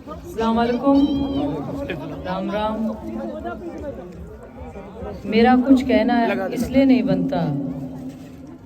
अस्सलाम वालेकुम, राम राम। मेरा कुछ कहना है इसलिए नहीं बनता,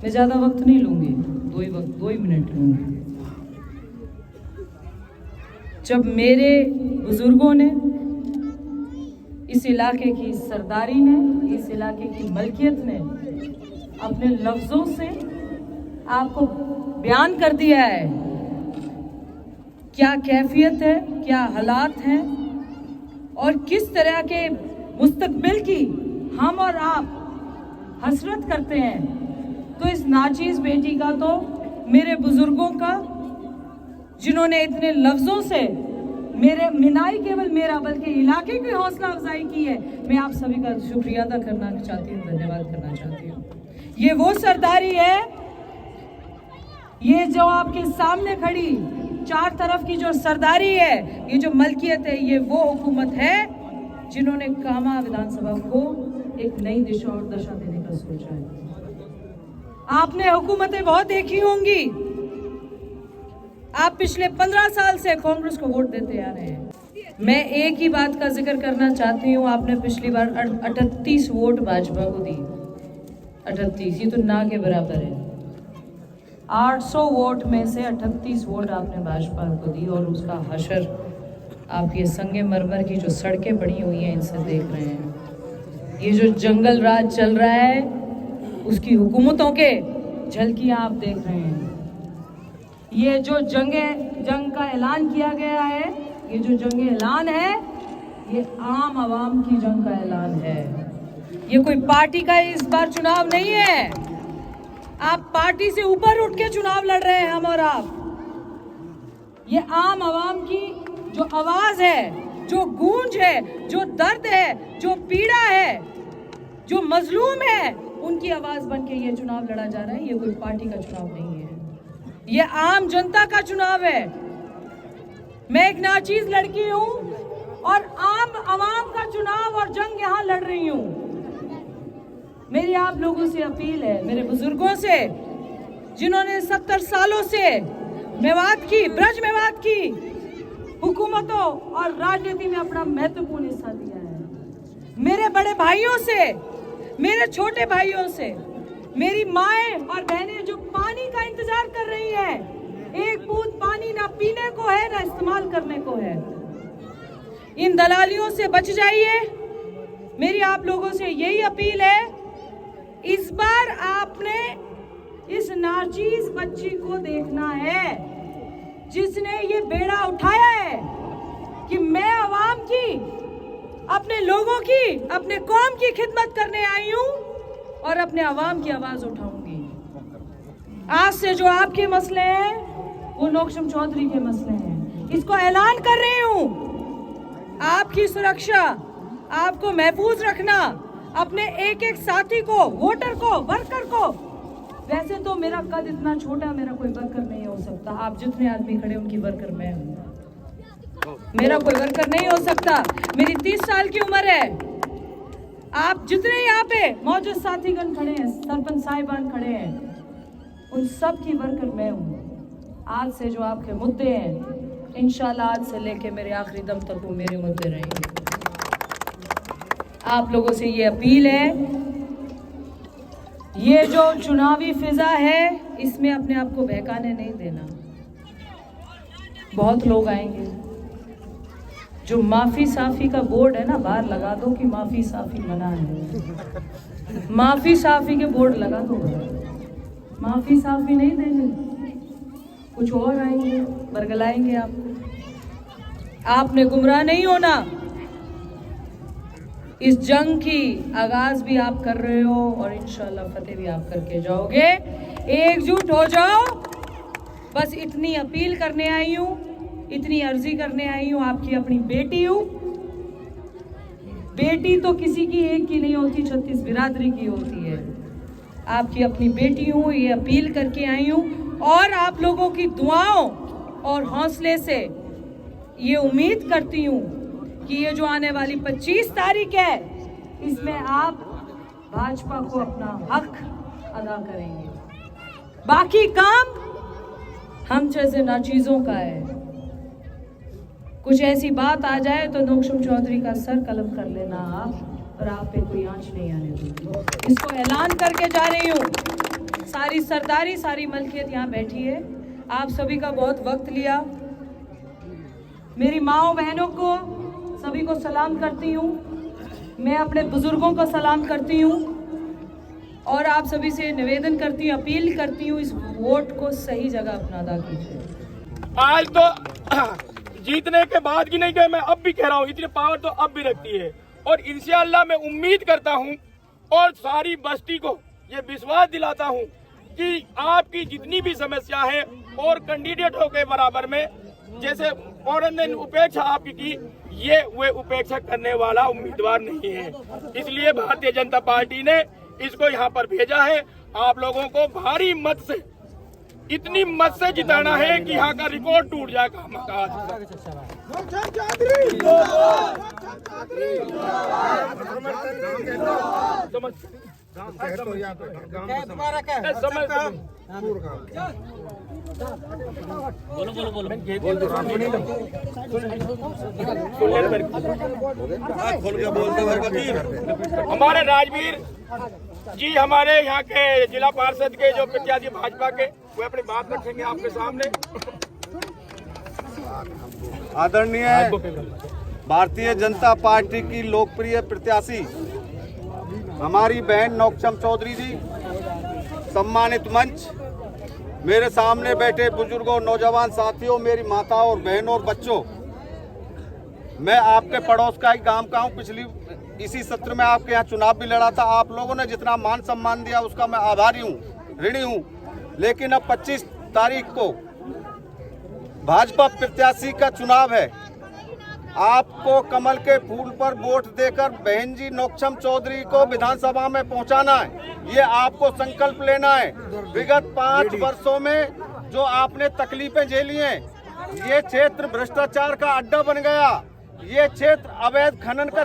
मैं ज़्यादा वक्त नहीं लूँगी, दो ही मिनट लूँगी। जब मेरे बुजुर्गों ने, इस इलाके की सरदारी ने, इस इलाके की मलकियत ने अपने लफ्ज़ों से आपको बयान कर दिया है क्या कैफियत है, क्या हालात हैं और किस तरह के मुस्तकबिल की हम और आप हसरत करते हैं, तो इस नाचीज़ बेटी का तो मेरे बुजुर्गों का, जिन्होंने इतने लफ्ज़ों से मेरे मिनाई केवल मेरा बल्कि इलाके की हौसला अफजाई की है, मैं आप सभी का शुक्रिया अदा करना चाहती हूँ, धन्यवाद करना चाहती हूँ। ये वो सरदारी है, ये जो आपके सामने खड़ी चार तरफ की जो सरदारी है, ये जो मलकियत है, ये वो हुकूमत है जिन्होंने कामा विधानसभा को एक नई दिशा और दशा देने का सोचा है। आपने हुकूमतें बहुत देखी होंगी, आप पिछले 15 साल से कांग्रेस को वोट देते आ रहे हैं। मैं एक ही बात का जिक्र करना चाहती हूँ, आपने पिछली बार 38 वोट भाजपा को दी, 38, ये तो ना के बराबर है। 800 वोट में से 38 वोट आपने भाजपा को दी और उसका हशर आप ये संगे मरमर की जो सड़कें बनी हुई हैं इनसे देख रहे हैं। ये जो जंगल राज चल रहा है उसकी हुकूमतों के झलकियां आप देख रहे हैं। ये जो जंग का ऐलान किया गया है, ये जो जंग ऐलान है, ये आम आवाम की जंग का ऐलान है। ये कोई पार्टी का इस बार चुनाव नहीं है, आप पार्टी से ऊपर उठ के चुनाव लड़ रहे हैं, हम और आप। ये आम आवाम की जो आवाज है, जो गूंज है, जो दर्द है, जो पीड़ा है, जो मजलूम है, उनकी आवाज बन के ये चुनाव लड़ा जा रहा है। ये कोई पार्टी का चुनाव नहीं है, ये आम जनता का चुनाव है। मैं एक नाचीज लड़की हूं और आम आवाम का चुनाव और जंग यहां लड़ रही हूं। मेरी आप लोगों से अपील है, मेरे बुजुर्गों से, जिन्होंने 70 सालों से मेवात की, ब्रज मेवात की हुकूमतों और राजनीति में अपना महत्वपूर्ण हिस्सा दिया है, मेरे बड़े भाइयों से, मेरे छोटे भाइयों से, मेरी माएं और बहनें जो पानी का इंतजार कर रही है, एक बूंद पानी ना पीने को है ना इस्तेमाल करने को है, इन दलालियों से बच जाइए। मेरी आप लोगों से यही अपील है, इस बार आपने इस नाचीज बच्ची को देखना है जिसने ये बेड़ा उठाया है कि मैं आवाम की, अपने लोगों की, अपने कौम की खिदमत करने आई हूं और अपने आवाम की आवाज उठाऊंगी। आज से जो आपके मसले हैं वो नौकशम चौधरी के मसले हैं, इसको ऐलान कर रही हूं। आपकी सुरक्षा, आपको महफूज रखना, अपने एक एक साथी को, वोटर को, वर्कर को, वैसे तो मेरा कद इतना छोटा, मेरा कोई वर्कर नहीं हो सकता, आप जितने आदमी खड़े उनकी वर्कर मैं हूं, मेरा कोई वर्कर नहीं हो सकता। मेरी 30 साल की उम्र है, आप जितने यहाँ पे मौजूद साथीगण खड़े हैं, सरपंच साहिबान खड़े हैं, उन सब की वर्कर मैं हूँ। आज से जो आपके मुद्दे हैं, इंशाल्लाह आज से लेके मेरे आखिरी दम तक वो मेरे मुद्दे रहेंगे। आप लोगों से ये अपील है, ये जो चुनावी फिजा है इसमें अपने आप को बहकाने नहीं देना। बहुत लोग आएंगे, जो माफी साफी का बोर्ड है ना, बाहर लगा दो कि माफी साफी मना है, माफी साफी के बोर्ड लगा दो। माफी साफी नहीं देनी, कुछ और आएंगे, बरगलाएंगे आपको। आपने गुमराह नहीं होना, इस जंग की आगाज भी आप कर रहे हो और इंशाल्लाह फतेह भी आप करके जाओगे। एकजुट हो जाओ, बस इतनी अपील करने आई हूँ, इतनी अर्जी करने आई हूँ। आपकी अपनी बेटी हूँ, बेटी तो किसी की एक की नहीं होती, 36 बिरादरी की होती है। आपकी अपनी बेटी हूँ, ये अपील करके आई हूँ और आप लोगों की दुआओं और हौसले से ये उम्मीद करती हूँ कि ये जो आने वाली 25 तारीख है, इसमें आप भाजपा को अपना हक अदा करेंगे। बाकी काम हम जैसे नाचीजों का है। कुछ ऐसी बात आ जाए तो नोकशम चौधरी का सर कलम कर लेना आप, और आप पे कोई आंच नहीं आने दूंगी। इसको ऐलान करके जा रही हूँ। सारी सरदारी, सारी मलकियत यहाँ बैठी है। आप सभी का बहुत वक्त लिया। मेरी माओ बहनों को सभी को सलाम करती हूँ। मैं अपने बुजुर्गों को सलाम करती हूँ और आप सभी से निवेदन करती हूँ, अपील करती हूँ, इस वोट को सही जगह अपना अदा कीजिए। आज तो जीतने के बाद की नहीं कहे, मैं अब भी कह रहा हूँ, इतनी पावर तो अब भी रखती है। और इंशाअल्लाह मैं उम्मीद करता हूँ और सारी बस्ती को ये विश्वास दिलाता हूँ कि आपकी जितनी भी समस्या है और कैंडिडेटों के बराबर में, जैसे औरत ने उपेक्षा आपकी की, ये वे उपेक्षा करने वाला उम्मीदवार नहीं है। इसलिए भारतीय जनता पार्टी ने इसको यहाँ पर भेजा है। आप लोगों को भारी मत से, इतनी मत से जिताना है कि यहाँ का रिकॉर्ड टूट जाएगा। हमारे राजवीर जी, हमारे यहाँ के जिला पार्षद के जो प्रत्याशी भाजपा के, वो अपनी बात रखेंगे आपके सामने। आदरणीय भारतीय जनता पार्टी की लोकप्रिय प्रत्याशी हमारी बहन नोकशम चौधरी जी, सम्मानित मंच, मेरे सामने बैठे बुजुर्गों, नौजवान साथियों, मेरी माताओं और बहनों और बच्चों, मैं आपके पड़ोस का ही गांव का हूँ। पिछली इसी सत्र में आपके यहाँ चुनाव भी लड़ा था। आप लोगों ने जितना मान सम्मान दिया उसका मैं आभारी हूँ, ऋणी हूँ। लेकिन अब 25 तारीख को भाजपा प्रत्याशी का चुनाव है। आपको कमल के फूल पर वोट देकर बहन जी नोकशम चौधरी को विधानसभा में पहुंचाना है। ये आपको संकल्प लेना है। विगत 5 वर्षों में जो आपने तकलीफें झेली हैं, ये क्षेत्र भ्रष्टाचार का अड्डा बन गया, ये क्षेत्र अवैध खनन का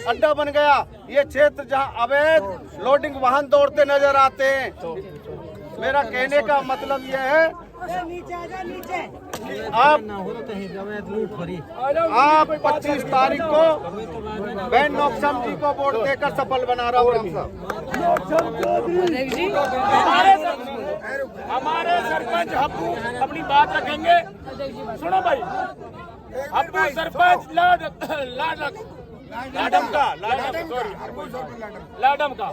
अड्डा बन गया, ये क्षेत्र जहां अवैध लोडिंग वाहन दौड़ते नजर आते हैं। मेरा कहने का मतलब यह है, आप 25 तारीख को बहन नोकशम जी को वोट देकर सफल बना रहा हूँ। हमारे सरपंच हप्पू अपनी बात रखेंगे। सुनो भाई, हप्पू सरपंच लाडम का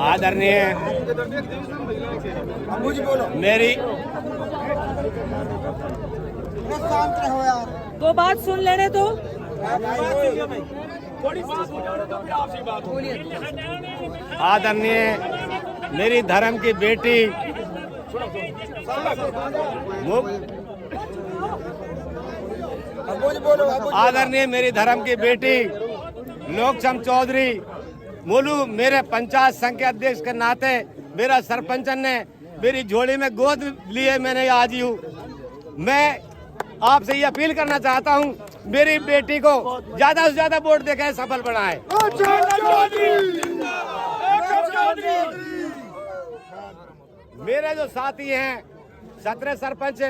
आदरणीय मेरी दो बात सुन लेने दो। थोड़ी बात हो जाने दो, फिर आपसी बात होगी। आदरणीय मेरी धर्म की बेटी आदरणीय मेरी धर्म की बेटी नोकशम चौधरी मोलू, मेरे पंचायत संघ के अध्यक्ष के नाते मेरा सरपंचन ने मेरी झोली में गोद लिए, मैंने आज ही हूँ। मैं आपसे ये अपील करना चाहता हूँ, मेरी बेटी को ज्यादा से ज्यादा वोट देकर सफल बनाए। मेरे जो साथी हैं, 17 सरपंच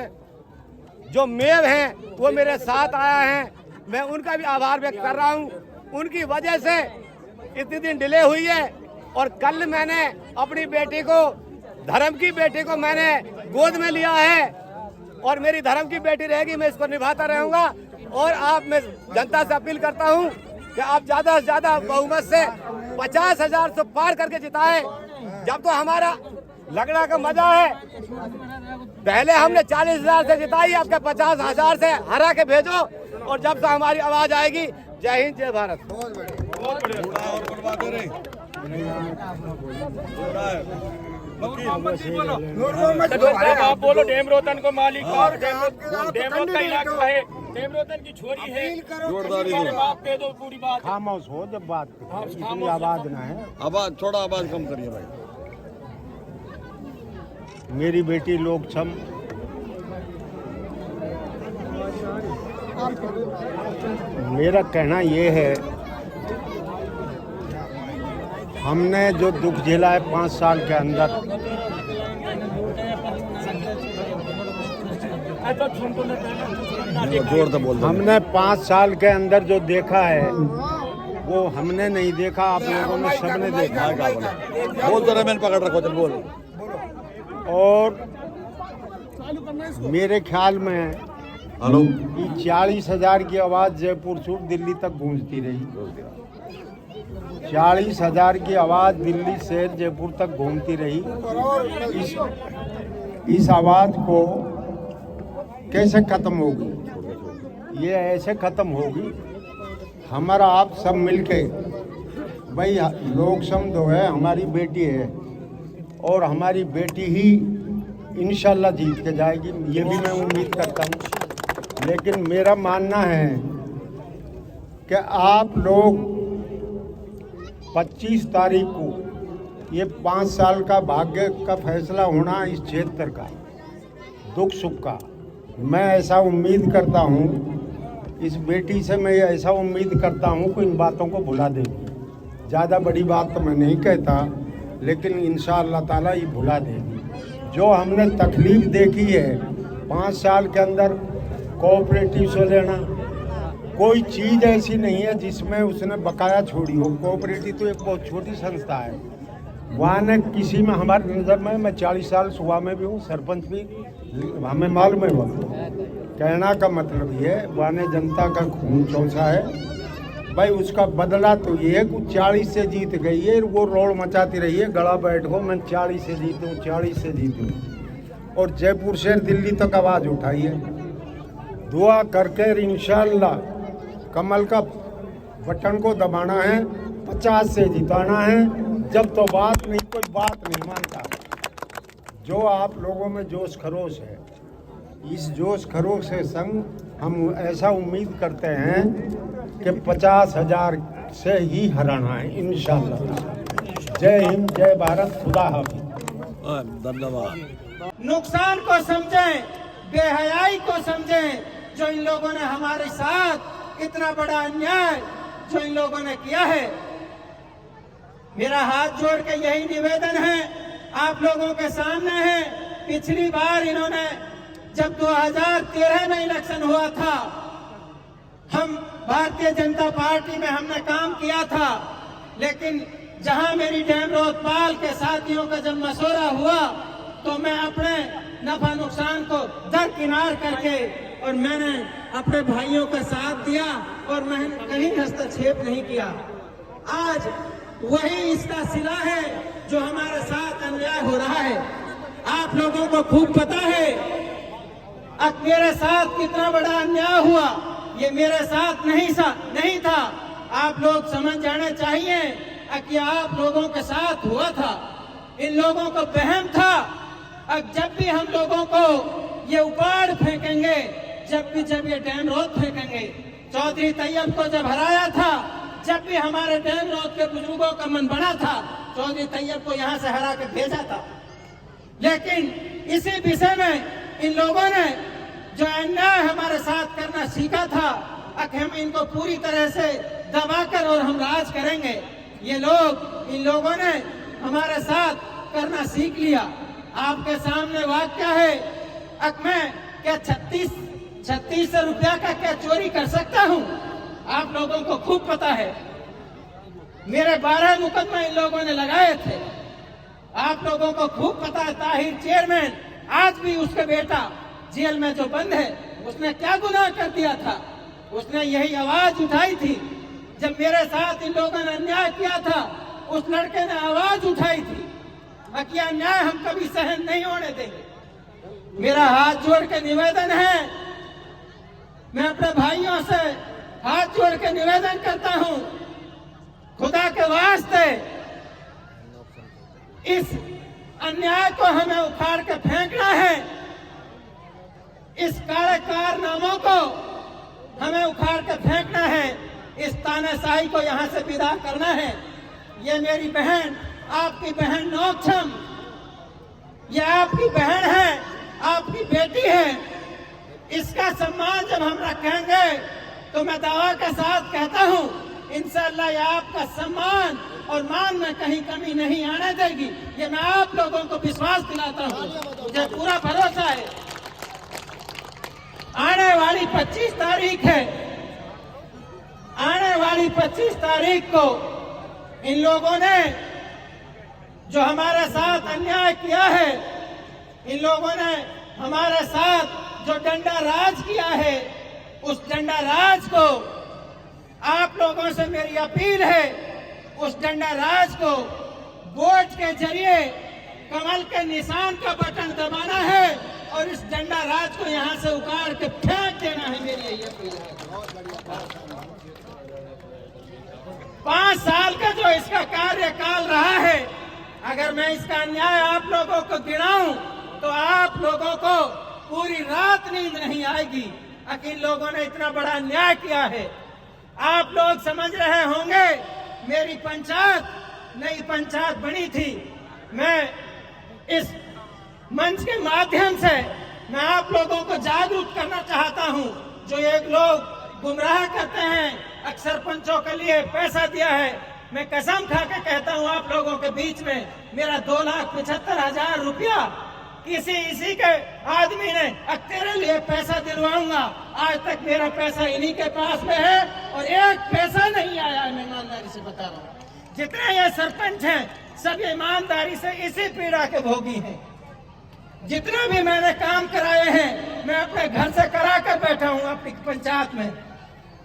जो मेव हैं, वो मेरे साथ आया हैं। मैं उनका भी आभार व्यक्त कर रहा हूँ। उनकी वजह से इतने दिन डिले हुई है। और कल मैंने अपनी बेटी को, धर्म की बेटी को मैंने गोद में लिया है और मेरी धर्म की बेटी रहेगी, मैं इसको निभाता रहूंगा। और आप, मैं जनता से अपील करता हूं कि आप ज्यादा से ज्यादा बहुमत से 50,000 से पार करके जिताएं। जब तो हमारा लगना का मजा है, पहले हमने 40,000 से जिताई, अब के 50,000 से हरा के भेजो। और जब से हमारी आवाज आएगी, जय हिंद, जय भारत। आप बोलो, डेमरोतन को मालिक और डेमरोतन का इलाका है, डेमरोतन की छोरी है, आप कह दो पूरी बात। खामोश हो जब बात, आवाज ना है, आवाज थोड़ा आवाज कम करिए भाई। मेरी बेटी नोकशम मेरा कहना ये है, हमने जो दुख झेला है 5 साल के अंदर, हमने 5 साल के अंदर जो देखा है वो हमने नहीं देखा, आप लोगों ने सबने देखा। बोल तो रहे, मैंने पकड़ रखो, चल बोल। और मेरे ख्याल में हेलो, 40,000 की आवाज़ जयपुर से दिल्ली तक गूंजती रही। 40,000 की आवाज़ दिल्ली से जयपुर तक घूमती रही। इस आवाज़ को कैसे ख़त्म होगी? ये ऐसे ख़त्म होगी, हमारा आप सब मिलके, भाई लोक समझो है, हमारी बेटी है और हमारी बेटी ही इंशाल्लाह जीत के जाएगी, ये भी मैं उम्मीद करता हूँ। लेकिन मेरा मानना है कि आप लोग 25 तारीख को ये 5 साल का भाग्य का फैसला होना इस क्षेत्र का, दुख सुख का, मैं ऐसा उम्मीद करता हूँ, इस बेटी से मैं ऐसा उम्मीद करता हूँ कि इन बातों को भुला देगी। ज़्यादा बड़ी बात तो मैं नहीं कहता, लेकिन इंशाअल्लाह ताला ये भुला देगी। जो हमने तकलीफ देखी है 5 साल के अंदर, कोऑपरेटिव से लेना, कोई चीज़ ऐसी नहीं है जिसमें उसने बकाया छोड़ी हो। कोऑपरेटिव तो एक बहुत छोटी संस्था है, वहाँ ने किसी में, हमारी नज़र में, मैं 40 साल सुबह में भी हूँ, सरपंच भी, हमें मालूम है। कहना का मतलब ये है, वहाँ ने जनता का खून चौंसा है भाई, उसका बदला तो ये है कि 40 से जीत गई है, वो रोड मचाती रही है, गला बैठो मैं 40 से जीतूँ, 40 से जीतूँ, और जयपुर से दिल्ली तक आवाज़ उठाई है। दुआ करके इंशाअल्लाह कमल का बटन को दबाना है, 50 से जिताना है। जब तो बात नहीं, कोई बात नहीं मानता। जो आप लोगों में जोश खरोश है, इस जोश खरोश के संग हम ऐसा उम्मीद करते हैं कि 50,000 से ही हराना है इंशाअल्लाह। जय हिंद, जय भारत, खुदा हाफिज। धन्यवाद। नुकसान को समझें, बेहयाई को समझें, जो इन लोगों ने हमारे साथ इतना बड़ा अन्याय जो इन लोगों ने किया है। मेरा हाथ जोड़ के यही निवेदन है आप लोगों के सामने है। पिछली बार इन्होंने, जब 2013 में इलेक्शन हुआ था, हम भारतीय जनता पार्टी में हमने काम किया था, लेकिन जहां मेरी डेमरोतपाल के साथियों का जब मशवरा हुआ तो मैं अपने नफा नुकसान को दरकिनार करके और मैंने अपने भाइयों का साथ दिया और मैंने कहीं हस्तक्षेप नहीं किया। आज वही इसका सिला है जो हमारे साथ अन्याय हो रहा है। आप लोगों को खूब पता है अब मेरे साथ कितना बड़ा अन्याय हुआ। ये मेरे साथ नहीं था। आप लोग समझ जाने चाहिए कि आप लोगों के साथ हुआ था। इन लोगों को वहम था अब जब भी हम लोगों को ये उपाड़ फेंकेंगे, जब ये डैम रोड फेंकेंगे। चौधरी तैयब को जब हराया था, जब भी हमारे डैम रोड के बुजुर्गों का मन बना था, चौधरी तैयब को यहाँ से हरा के भेजा था। लेकिन इसी विषय में इन लोगों ने जो अन्याय हमारे साथ करना सीखा था, अब हम इनको पूरी तरह से दबाकर और हम राज करेंगे। ये लोग, इन लोगों ने हमारे साथ करना सीख लिया। आपके सामने वाक्य है, अब मैं क्या 36 रुपया का क्या चोरी कर सकता हूँ? आप लोगों को खूब पता है। मेरे 12 मुकदमा इन लोगों ने लगाए थे। आप लोगों को खूब पता है। ताहिर चेयरमैन आज भी उसका बेटा जेल में जो बंद है, उसने क्या गुनाह कर दिया था? उसने यही आवाज उठाई थी जब मेरे साथ इन लोगों ने अन्याय किया था। उस लड़के ने आवाज उठाई थी कि अन्याय हम कभी सहन नहीं होने देंगे। मेरा हाथ जोड़ के निवेदन है, मैं अपने भाइयों से हाथ जोड़ के निवेदन करता हूं, खुदा के वास्ते इस अन्याय को हमें उखाड़ के फेंकना है। इस काले कारनामों को हमें उखाड़ के फेंकना है। इस तानाशाही को यहां से विदा करना है। ये मेरी बहन, आपकी बहन नोकचम, ये आपकी बहन है, आपकी बेटी है। इसका सम्मान जब हम रखेंगे तो मैं दावा के साथ कहता हूं, इंशाअल्लाह ये आपका सम्मान और मान में कहीं कमी नहीं आने देगी। ये मैं आप लोगों को विश्वास दिलाता हूँ, मुझे पूरा भरोसा है। आने वाली 25 तारीख है, आने वाली 25 तारीख को इन लोगों ने जो हमारे साथ अन्याय किया है, इन लोगों ने हमारे साथ जो डंडा राज किया है, उस डंडा राज को आप लोगों से मेरी अपील है, उस डंडा राज को वोट के जरिए कमल के निशान का बटन दबाना है और इस डंडा राज को यहां से उखाड़ के फेंक देना है। मेरी यही अपील है। 5 साल का जो इसका कार्यकाल रहा है, अगर मैं इसका अन्याय आप लोगों को गिनाऊं तो आप लोगों को पूरी रात नींद नहीं आएगी। इन लोगों ने इतना बड़ा अन्याय किया है। आप लोग समझ रहे होंगे, मेरी पंचायत नई पंचायत बनी थी। मैं इस मंच के माध्यम से मैं आप लोगों को जागरूक करना चाहता हूं। जो एक लोग गुमराह करते हैं, अक्सर पंचों के लिए पैसा दिया है, मैं कसम खा के कहता हूं आप लोगों के बीच में, मेरा 2,75,000 रुपया इसी के आदमी ने तेरे लिए पैसा दिलवाऊंगा, आज तक मेरा पैसा इन्हीं के पास में है और एक पैसा नहीं आया है। मैं ईमानदारी से बता रहा हूँ, जितने ये सरपंच हैं सब ईमानदारी से इसी पीड़ा के भोगी हैं। जितना भी मैंने काम कराए हैं मैं अपने घर से करा कर बैठा हूँ अपनी पंचायत में।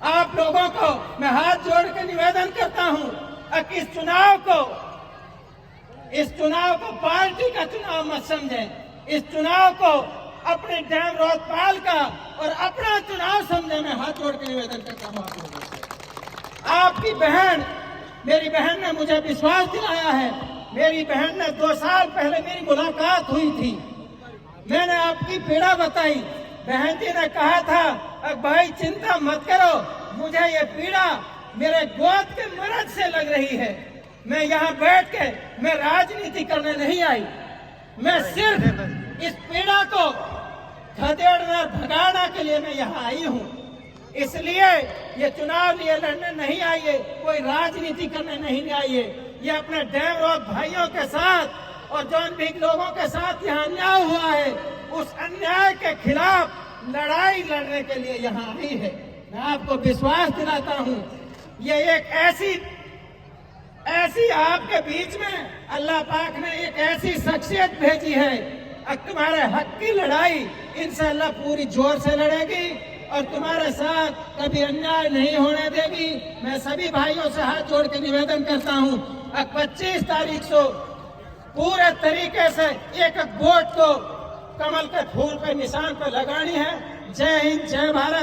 आप लोगों को मैं हाथ जोड़ के निवेदन करता हूँ कि इस चुनाव को पार्टी का चुनाव मत समझें, इस चुनाव को अपने डैम रोधपाल का और अपना चुनाव समझे। मैं हाथ जोड़ के निवेदन करता हूँ आप लोगों से। आपकी बहन, मेरी बहन ने मुझे विश्वास दिलाया है। मेरी बहन ने 2 साल पहले मेरी मुलाकात हुई थी, मैंने आपकी पीड़ा बताई। बहन जी ने कहा था भाई चिंता मत करो, मुझे ये पीड़ा मेरे गोद के मर्द से लग रही है। मैं यहाँ बैठ के मैं राजनीति करने नहीं आई, मैं सिर्फ इस पीड़ा को खदेड़ना भगाना के लिए मैं यहाँ आई हूँ। इसलिए ये चुनाव लिए लड़ने नहीं आई है, कोई राजनीति करने नहीं आई है। ये अपने डैम रोड भाइयों के साथ और जौन भी लोगों के साथ यहाँ अन्याय हुआ है, उस अन्याय के खिलाफ लड़ाई लड़ने के लिए यहाँ आई है। मैं आपको विश्वास दिलाता हूँ, ये एक ऐसी आपके बीच में अल्लाह पाक ने एक ऐसी शख्सियत भेजी है, तुम्हारे हक की लड़ाई इंशाअल्लाह पूरी जोर से लड़ेगी और तुम्हारे साथ कभी अन्याय नहीं होने देगी। मैं सभी भाइयों से हाथ जोड़ के निवेदन करता हूँ, 25 तारीख को पूरे तरीके से एक वोट को कमल के फूल पे निशान पे लगानी है। जय हिंद, जय भारत।